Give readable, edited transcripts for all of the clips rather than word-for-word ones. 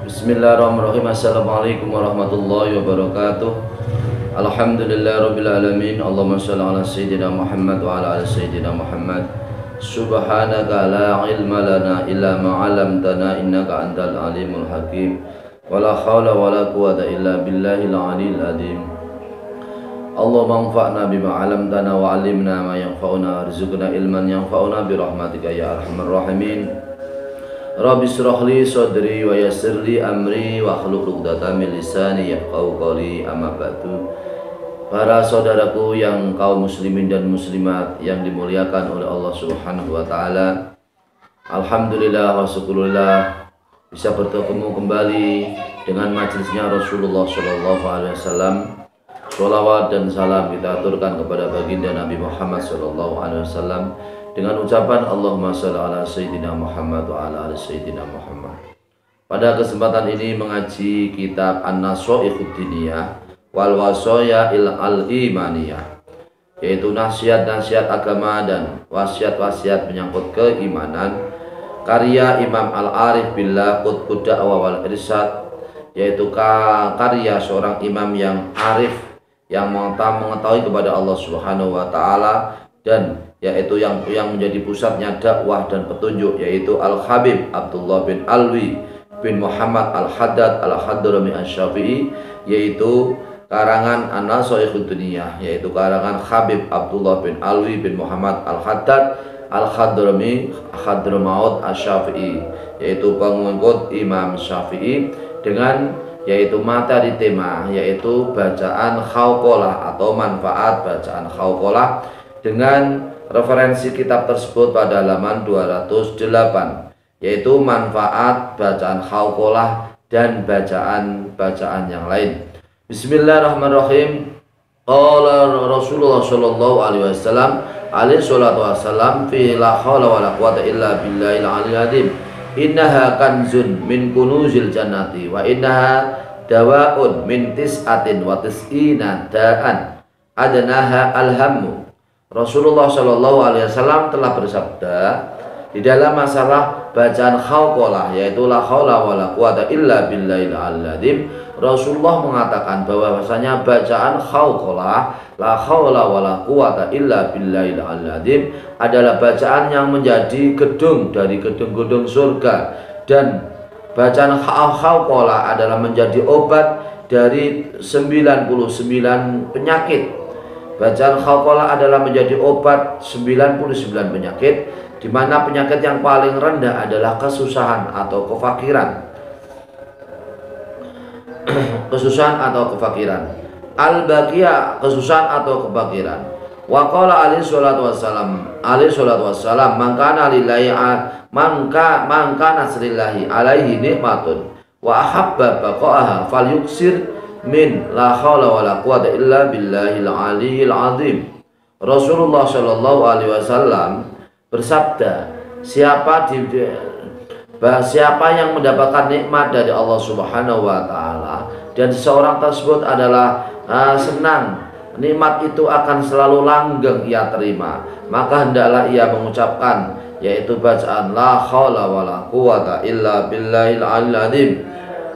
Bismillahirrahmanirrahim. Assalamualaikum warahmatullahi wabarakatuh. Alhamdulillahirrabbilalamin. Allahumma shalli ala sayyidina Muhammad wa ala ali sayyidina Muhammad. Subhanaka la ilma lana illa ma 'allamtana innaka antal alimul hakim. Wala haula wala quwwata illa billahil aliyil azim. Allahumma anfa'na bima 'allamtana wa 'allimna ma yanfa'una warzuqna ilman yanfa'una bi rahmatika ya arhamar rahimin. Rabbi shrah li sadri wa yassir li amri wa hlul 'uqdatam min lisani yafqahu qawli, amma ba'du. Para saudaraku yang kaum muslimin dan muslimat yang dimuliakan oleh Allah Subhanahu wa taala. Alhamdulillah wa syukurillah bisa bertemu kembali dengan majelisnya Rasulullah sallallahu alaihi wasallam. Sholawat dan salam kita aturkan kepada baginda Nabi Muhammad sallallahu alaihi wasallam dengan ucapan Allahumma shalli ala sayyidina Muhammad wa ala ali sayyidina Muhammad. Pada kesempatan ini mengaji kitab An-Naso'ikhud Diniyah wal Wasaya al-Imaniyah, yaitu nasihat-nasihat agama dan wasiat-wasiat menyangkut keimanan, karya Imam Al-Arif Billah Qutbud Da'wah wal Irsyad, yaitu karya seorang imam yang arif, yang mengetahui kepada Allah Subhanahu wa taala, dan yaitu yang menjadi pusatnya dakwah dan petunjuk, yaitu Al-Habib Abdullah bin Alwi bin Muhammad Al-Haddad Al-Hadrami Asy-Syafi'i, yaitu karangan An-Naso'ikhud Diniyah, yaitu karangan Habib Abdullah bin Alwi bin Muhammad Al-Haddad Al-Hadrami Hadramaut Asy-Syafi'i, yaitu pengikut Imam Syafi'i, dengan yaitu materi tema yaitu bacaan khawqalah atau manfaat bacaan khawqalah, dengan referensi kitab tersebut pada halaman 208, yaitu manfaat bacaan khawqalah dan bacaan-bacaan yang lain. Bismillahirrahmanirrahim. Qala Rasulullah sallallahu alaihi wasallam alaihi salatu wassalam fi la haula wala quwata illa billahil aliyil azim. Innaha kanzun min kunuzil jannati wa innaha dawaun min tis'atin wa tis'ina da'an adnaha alhammu. Rasulullah Shallallahu Alaihi Wasallam telah bersabda di dalam masalah bacaan khawqalah, yaitu la haula wala quwata illa billahil aliyil. Rasulullah mengatakan bahwasanya bacaan khawqalah, la haula wala quwata illa billahil aliyil, adalah bacaan yang menjadi gedung dari gedung-gedung surga, dan bacaan khawqalah adalah menjadi obat dari 99 penyakit. Bacaan khawqalah adalah menjadi obat 99 penyakit, di mana penyakit yang paling rendah adalah kesusahan atau kefakiran. Kesusahan atau kefakiran. Al-baqiyah, kesusahan atau kefakiran. Wa qala alaihi salatu wassalam man kana lillahi man kana srillahi alaihi nikmatun wa ahabba baqa'aha falyuksir min la haula wala quwata illa billahil aliyil azim. Rasulullah Shallallahu alaihi wasallam bersabda, siapa yang mendapatkan nikmat dari Allah Subhanahu wa taala dan seseorang tersebut adalah senang, nikmat itu akan selalu langgeng ia terima, maka hendaklah ia mengucapkan, yaitu bacaan la haula wala quwata illa billahil aliyil azim,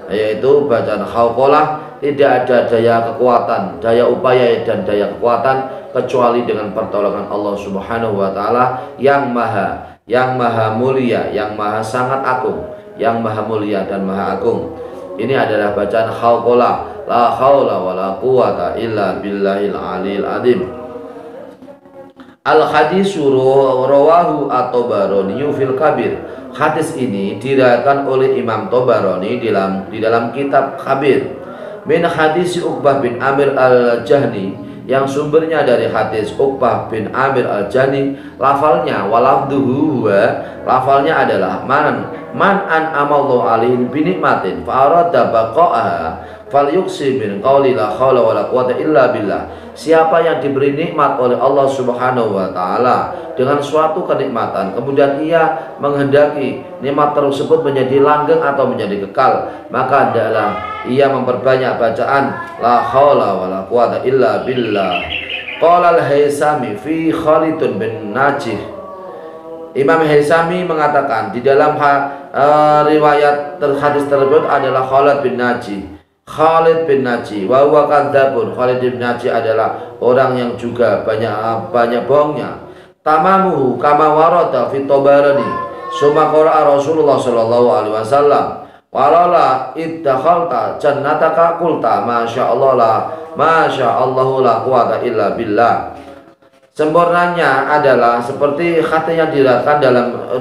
yaitu bacaan khawqalah. Tidak ada daya kekuatan, daya upaya dan daya kekuatan kecuali dengan pertolongan Allah Subhanahu wa taala yang maha mulia, yang maha sangat agung, yang maha mulia dan maha agung. Ini adalah bacaan khawqalah, la haula wala quwata illa billahil aliyil azim. Al-haditsu rawahu at-Tabarani fil Kabir. Hadis ini diriwayatkan oleh Imam Tabarani di dalam kitab Kabir. Min hadis Uqbah bin Amir al-Jahni, yang sumbernya dari hadis Uqbah bin Amir al-Jahni, lafalnya walafduhu, lafalnya adalah man an amallahu alaihi binikmatin fa arada baqa'aha falyuksi min qawli la haula wala quwata illa billah. Siapa yang diberi nikmat oleh Allah Subhanahu wa taala dengan suatu kenikmatan, kemudian ia menghendaki nikmat tersebut menjadi langgeng atau menjadi kekal, maka hendaklah ia memperbanyak bacaan la haula wala quwata illa billah. Qala al-Haisami fi Khalid bin Najih Imam Haisami mengatakan di dalam riwayat hadis tersebut adalah Khalid bin Naji wa huwa kadzabun. Khalid bin Naji adalah orang yang juga banyak bohongnya. Tamamuhu kama warada fi Tabarani. Summa qara'a Rasulullah sallallahu alaihi wasallam walala iddakhalta jannataka qulta masyaallah la quwata illa billah. Sempurnanya adalah seperti hadis yang diriwayatkan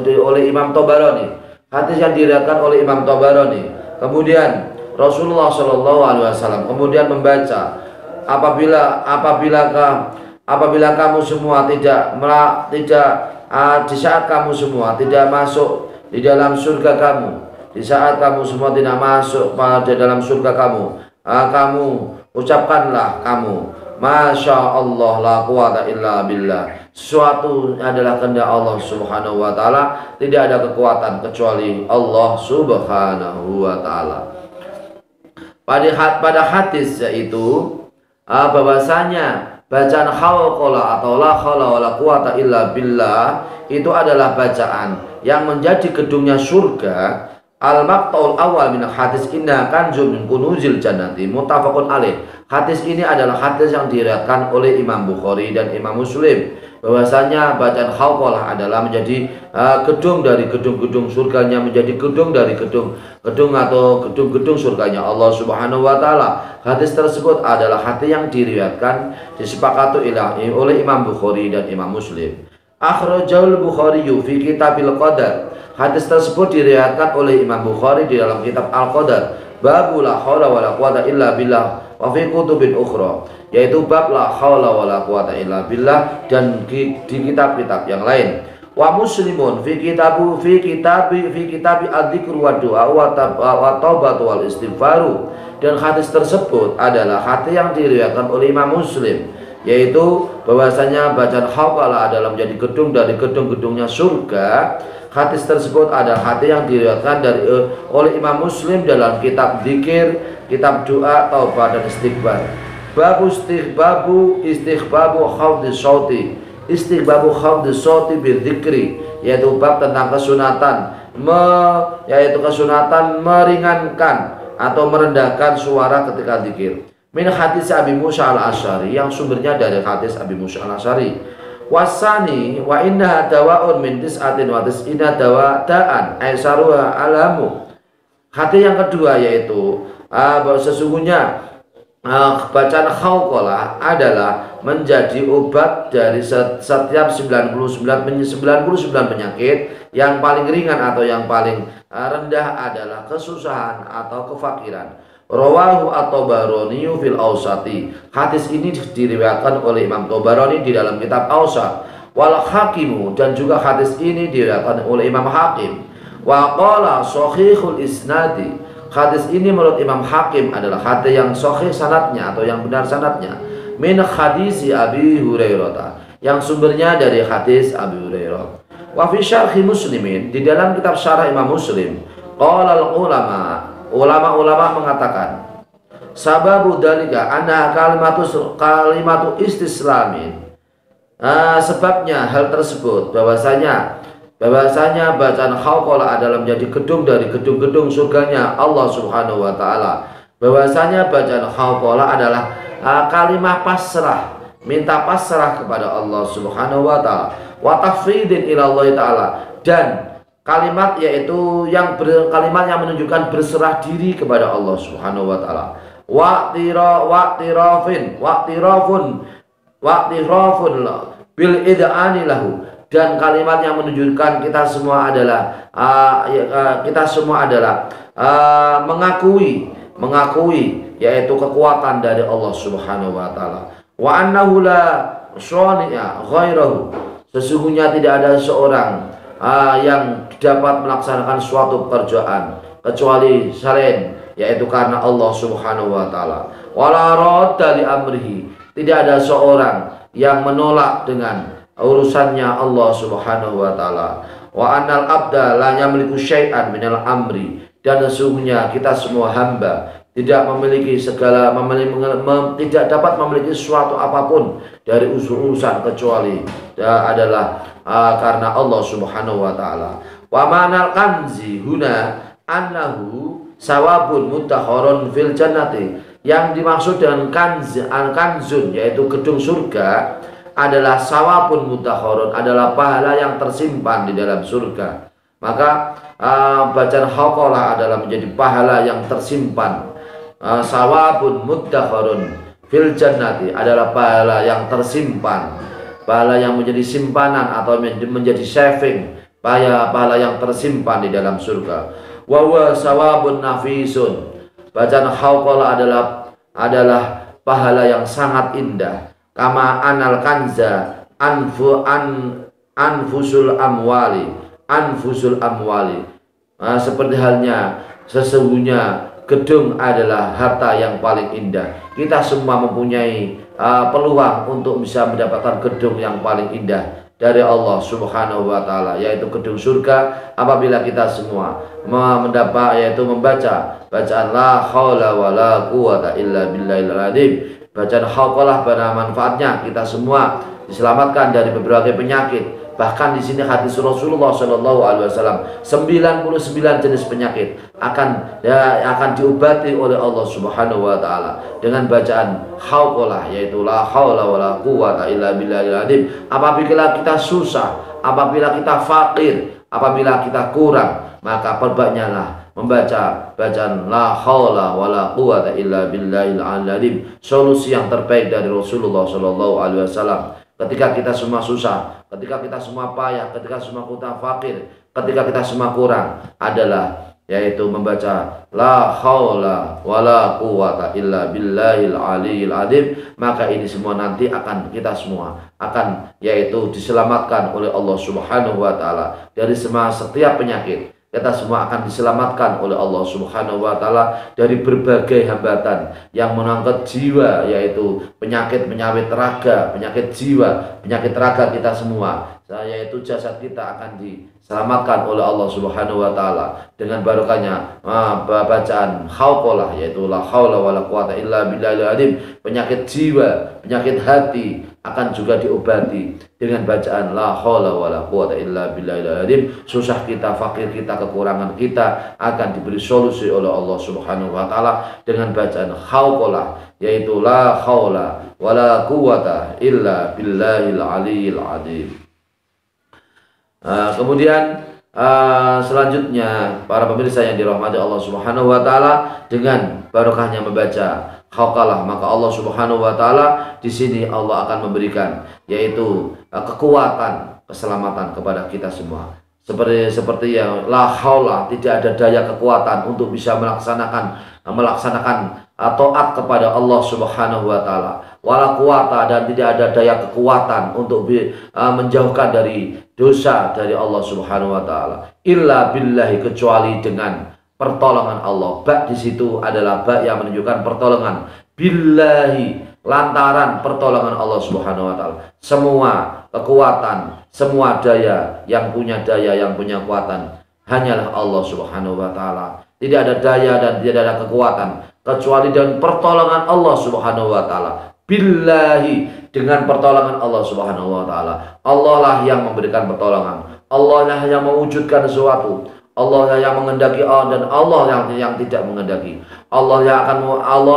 oleh Imam Tabarani. Hadis yang diriwayatkan oleh Imam Tabarani. Kemudian Rasulullah Shallallahu Alaihi Wasallam kemudian membaca, apabila kamu semua tidak di saat kamu semua tidak masuk di dalam surga kamu, di saat kamu semua tidak masuk pada dalam surga kamu, kamu ucapkanlah kamu Masya Allah la quwata illa billah. Sesuatu adalah kehendak Allah subhanahu wa ta'ala, tidak ada kekuatan kecuali Allah subhanahu wa ta'ala. Pada hadis yaitu bahwasanya bacaan hauqala atau la haula wala quwata illa billah itu adalah bacaan yang menjadi gedungnya surga. Al-maqtaul awal min hadis inna kanzun min kunuzil jannati muttafaqun alaih. Hadis ini adalah hadis yang diriwayatkan oleh Imam Bukhari dan Imam Muslim, bahwasanya bacaan hauqalah adalah menjadi gedung dari gedung-gedung surganya, menjadi gedung dari gedung-gedung atau gedung-gedung surganya Allah Subhanahu wa taala. Hadis tersebut adalah hadis yang diriwayatkan disepakati oleh Imam Bukhari dan Imam Muslim. Akhrajal Bukhari fi Kitabil Qadar. Hadis tersebut diriwayatkan oleh Imam Bukhari di dalam kitab Al-Qadar. Babul la haula wala quwata illa billah wa fi kutubin ukhra, yaitu bab la haula wala quwata illa billah dan di kitab-kitab yang lain. Wa Muslimun fi kitabi adzikr wa du'a wa taubatu wal istighfaru, dan hadis tersebut adalah hadis yang diriwayatkan oleh Imam Muslim, yaitu bahwasanya bacaan hauqalah adalah menjadi gedung dari gedung-gedungnya surga. Hadis tersebut adalah hadis yang diriwayatkan oleh Imam Muslim dalam kitab zikir, kitab doa, taubat dan istighfar. Babu istighbabu khafdis sauti bidzikri, yaitu bab tentang kesunatan meringankan atau merendahkan suara ketika zikir. Min hadis Abi Musa al-Asy'ari, yang sumbernya dari hadis Abi Musa al-Asy'ari. Wasani wa inna dawa'un min tis'atin wa tis'ina da'an aisaruha alamu. Hadis yang kedua yaitu bahwa sesungguhnya bacaan hauqalah adalah menjadi obat dari setiap 99 penyakit. Yang paling ringan atau yang paling rendah adalah kesusahan atau kefakiran. Rawahu at-Tabarani fil Awsati. Hadis ini diriwayatkan oleh Imam Tabarani di dalam kitab Awsat. Wal Hakimu, dan juga hadis ini diriwayatkan oleh Imam Hakim. Wa qala sahihul isnadi. Hadis ini menurut Imam Hakim adalah hadis yang sahih sanadnya atau yang benar sanadnya. Min hadisi Abi Hurairah, yang sumbernya dari hadis Abi Hurairah. Wa fi syarhi Muslimin, di dalam kitab syarah Imam Muslim, qala ulama mengatakan sababu dalika anna kalimatu istislamin, sebabnya hal tersebut bahwasanya bacaan hauqalah adalah menjadi gedung dari gedung-gedung surganya Allah Subhanahu wa taala. Bahwasanya bacaan hauqalah adalah kalimah pasrah, minta pasrah kepada Allah Subhanahu wa taala, wa tafridin ila Allah taala, dan kalimat yaitu kalimat yang menunjukkan berserah diri kepada Allah Subhanahu wa taala. Waqtirafun bil id'ani lahu, dan kalimat yang menunjukkan kita semua adalah mengakui yaitu kekuatan dari Allah Subhanahu wa taala. Wa annahu la syani'a ghairahu, sesungguhnya tidak ada seorang yang dapat melaksanakan suatu pekerjaan kecuali selain, yaitu karena Allah Subhanahu wa taala. Wala radda li amrihi, tidak ada seorang yang menolak dengan urusannya Allah Subhanahu wa taala. Wa annal abda la yamliku syai'an minal amri, dan sesungguhnya kita semua hamba tidak memiliki tidak dapat memiliki suatu apapun dari urusan kecuali adalah karena Allah Subhanahu wa taala. Wa manal kanzi huna annahu sawabun mudakharun fil jannati. Yang dimaksud dengan kanzun yaitu gedung surga adalah sawabun mudakharun, adalah pahala yang tersimpan di dalam surga. Maka bacaan haqalah adalah menjadi pahala yang tersimpan. Sawabun muddakharun fil jannati adalah pahala yang tersimpan, pahala yang menjadi simpanan atau menjadi saving, pahala yang tersimpan di dalam surga. Wa huwa sawabun nafisun. Bacaan haqalah adalah pahala yang sangat indah. Kama anal kanza anfusul amwali. Seperti halnya sesungguhnya gedung adalah harta yang paling indah. Kita semua mempunyai peluang untuk bisa mendapatkan gedung yang paling indah dari Allah Subhanahu wa taala, yaitu gedung surga apabila kita semua yaitu membaca bacaan la haula wala quwata illa billahil azim. Bacaan haqalah pada manfaatnya kita semua diselamatkan dari berbagai penyakit. Bahkan di sini hadis Rasulullah Shallallahu Alaihi Wasallam 99 jenis penyakit akan diobati oleh Allah Subhanahu Wa Taala dengan bacaan haqalah, yaitu la haula wala quwata illa billahil azim. Apabila kita susah, apabila kita fakir, apabila kita kurang, maka perbanyaklah membaca bacaan la haula wala quwata illa billahil azim. Solusi yang terbaik dari Rasulullah Shallallahu Alaihi Wasallam. Ketika kita semua susah, ketika kita semua payah, ketika semua kita fakir, ketika kita semua kurang, adalah yaitu membaca la haula wala quwata illa billahil aliyil azim. Maka ini semua nanti akan kita semua akan yaitu diselamatkan oleh Allah Subhanahu wa taala dari setiap penyakit. Kita semua akan diselamatkan oleh Allah Subhanahu wa taala dari berbagai hambatan yang mengangkat jiwa, yaitu penyakit raga, penyakit jiwa, penyakit raga kita semua, yaitu jasad kita akan diselamatkan oleh Allah Subhanahu wa taala dengan barokahnya bacaan haqalah, yaitu la haula wala quwata illa billahil azim. Penyakit jiwa, penyakit hati akan juga diobati dengan bacaan la haula wala quwata illa billahil azim. Susah kita, fakir kita, kekurangan kita akan diberi solusi oleh Allah Subhanahu wa taala dengan bacaan haqalah, yaitu la haula wala quwata illa billahil aliyil azim. Kemudian selanjutnya para pemirsa yang dirahmati Allah Subhanahu wa taala, dengan barokahnya membaca haqalah, maka Allah Subhanahu wa taala di sini Allah akan memberikan yaitu kekuatan, keselamatan kepada kita semua. Seperti yang la haula, tidak ada daya kekuatan untuk bisa melaksanakan taat kepada Allah Subhanahu wa taala. Wala quwata, dan tidak ada daya kekuatan untuk menjauhkan dari dosa dari Allah Subhanahu wa taala. Illa billahi, kecuali dengan pertolongan Allah. Ba di situ adalah ba yang menunjukkan pertolongan. Billahi, lantaran pertolongan Allah Subhanahu wa taala. Semua kekuatan, semua daya, yang punya kekuatan hanyalah Allah Subhanahu wa taala. Tidak ada daya dan tidak ada kekuatan kecuali dengan pertolongan Allah Subhanahu wa taala. Billahi, dengan pertolongan Allah Subhanahu wa taala. Allah lah yang memberikan pertolongan. Allah lah yang mewujudkan sesuatu. Allah lah yang menghendaki dan Allah yang tidak menghendaki. Allah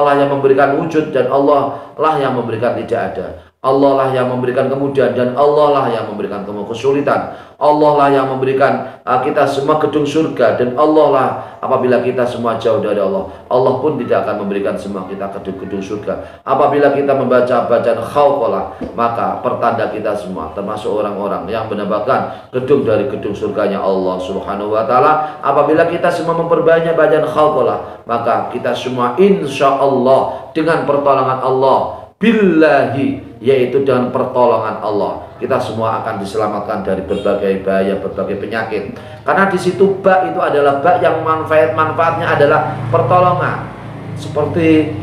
lah yang memberikan wujud dan Allah lah yang memberikan tidak ada. Allah lah yang memberikan kemudahan dan Allah lah yang memberikan kesulitan. Allah lah yang memberikan kita semua gedung surga, dan Allah lah apabila kita semua jauh dari Allah, Allah pun tidak akan memberikan semua kita gedung surga. Apabila kita membaca bacaan haqalah, maka pertanda kita semua termasuk orang-orang yang mendapatkan gedung dari gedung surganya Allah Subhanahu wa taala. Apabila kita semua memperbanyak bacaan haqalah, maka kita semua insya Allah dengan pertolongan Allah, billahi, yaitu dengan pertolongan Allah, kita semua akan diselamatkan dari berbagai bahaya, berbagai penyakit. Karena di situ ba itu adalah ba yang manfaatnya adalah pertolongan. Seperti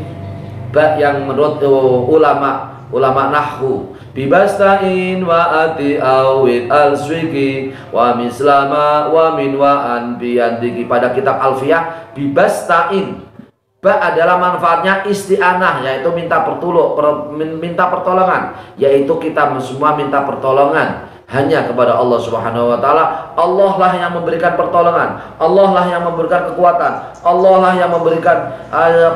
ba yang menurut ulama nahwu, bibastain wa ati awid al-swiki wa mislama wa min wa an biandiki. Pada kitab Alfiyah, bibastain, Ba adalah manfaatnya isti'anah, yaitu minta pertolongan, yaitu kita semua minta pertolongan hanya kepada Allah Subhanahu wa taala. Allah lah yang memberikan pertolongan, Allah lah yang memberikan kekuatan, Allah lah yang memberikan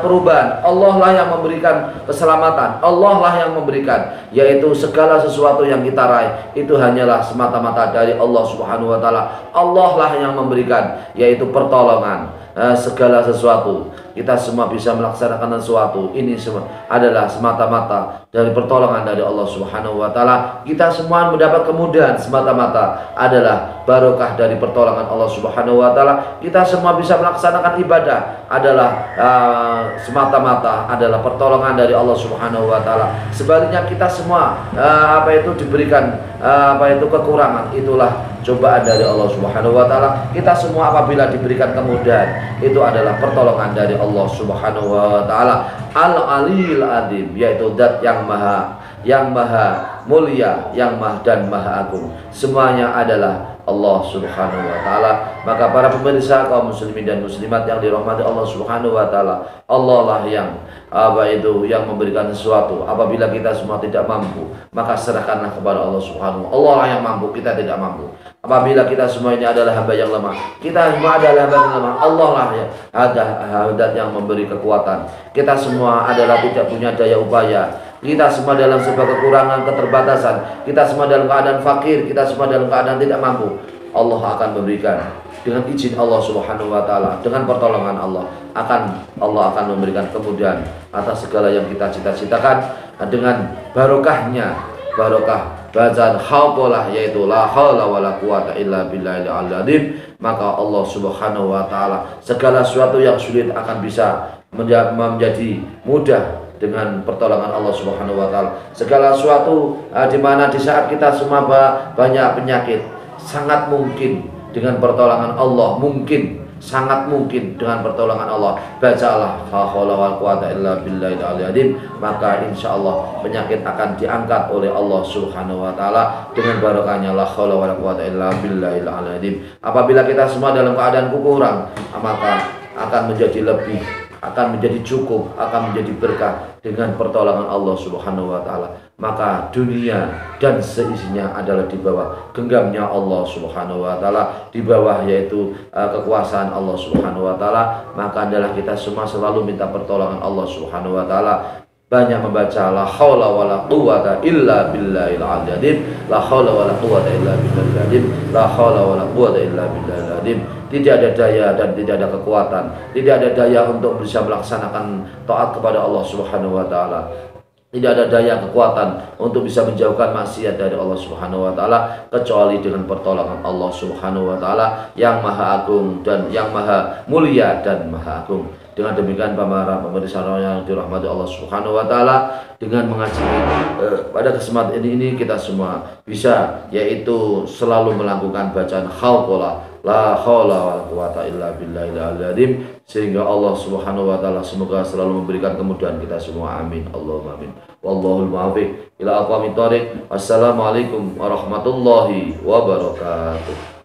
perubahan, Allah lah yang memberikan keselamatan, Allah lah yang memberikan, yaitu segala sesuatu yang kita raih itu hanyalah semata-mata dari Allah Subhanahu wa taala. Allah lah yang memberikan, yaitu pertolongan. Segala sesuatu kita semua bisa melaksanakan sesuatu ini semua adalah semata-mata dari pertolongan dari Allah Subhanahu wa taala. Kita semua mendapat kemudahan semata-mata adalah barokah dari pertolongan Allah Subhanahu wa taala. Kita semua bisa melaksanakan ibadah adalah semata-mata adalah pertolongan dari Allah Subhanahu wa taala. Sebaliknya kita semua diberikan kekurangan, itulah cobaan dari Allah Subhanahu wa taala. Kita semua apabila diberikan kemudahan, itu adalah pertolongan dari Allah Subhanahu wa taala. Al-Aliyil Azim, yaitu zat yang maha mulia, yang maha agung. Semuanya adalah Allah Subhanahu wa taala. Maka para pemirsa kaum muslimin dan muslimat yang dirahmati Allah Subhanahu wa taala, Allah lah yang memberikan sesuatu. Apabila kita semua tidak mampu, maka serahkanlah kepada Allah Subhanahu wa taala. Allah lah yang mampu, kita tidak mampu. Apabila kita semua ini adalah hamba yang lemah, kita semua adalah hamba yang lemah, Allah lah ya ada yang memberi kekuatan. Kita semua adalah tidak punya daya upaya. Kita semua dalam sebuah kekurangan, keterbatasan. Kita semua dalam keadaan fakir, kita semua dalam keadaan tidak mampu. Allah akan memberikan dengan izin Allah Subhanahu wa taala, dengan pertolongan Allah akan memberikan kemudahan atas segala yang kita cita-citakan dengan barokah bacaan hauqalah, yaitu la haula wala quwata illa billahil azim. Maka Allah Subhanahu wa taala segala sesuatu yang sulit akan bisa menjadi mudah dengan pertolongan Allah Subhanahu wa taala. Segala sesuatu di mana di saat kita semua banyak penyakit, sangat mungkin dengan pertolongan Allah, sangat mungkin dengan pertolongan Allah. Bacalah la haula wala quwata illa billahil azim, maka insyaallah penyakit akan diangkat oleh Allah Subhanahu wa taala dengan barokahnya la haula wala quwata illa billahil azim. Apabila kita semua dalam keadaan kurang, maka akan menjadi lebih, akan menjadi cukup, akan menjadi berkah dengan pertolongan Allah Subhanahu wa taala. Maka dunia dan seisinya adalah di bawah genggamnya Allah Subhanahu wa taala, di bawah yaitu kekuasaan Allah Subhanahu wa taala. Maka adalah kita semua selalu minta pertolongan Allah Subhanahu wa taala. Banyak membaca la haula wala quwata illa billahil azim, la haula wala quwata illa billahil azim, la haula wala quwata illa billahil azim. Tidak ada daya dan tidak ada kekuatan, tidak ada daya untuk bisa melaksanakan taat kepada Allah Subhanahu wa taala. Tidak ada daya kekuatan untuk bisa menjauhkan maksiat dari Allah Subhanahu wa taala kecuali dengan pertolongan Allah Subhanahu wa taala yang maha agung dan yang maha mulia dan maha agung. Dengan demikian para pemirsa yang dirahmati Allah Subhanahu wa taala, dengan mengaji pada kesempatan ini kita semua bisa yaitu selalu melakukan bacaan hauqalah la haula wala quwata illa billahil azim, sehingga Allah Subhanahu wa taala semoga selalu memberikan kemudahan kita semua. Amin Allahumma amin. Wallahul muwaffiq ila aqwamit thoriq. Wassalamualaikum warahmatullahi wabarakatuh.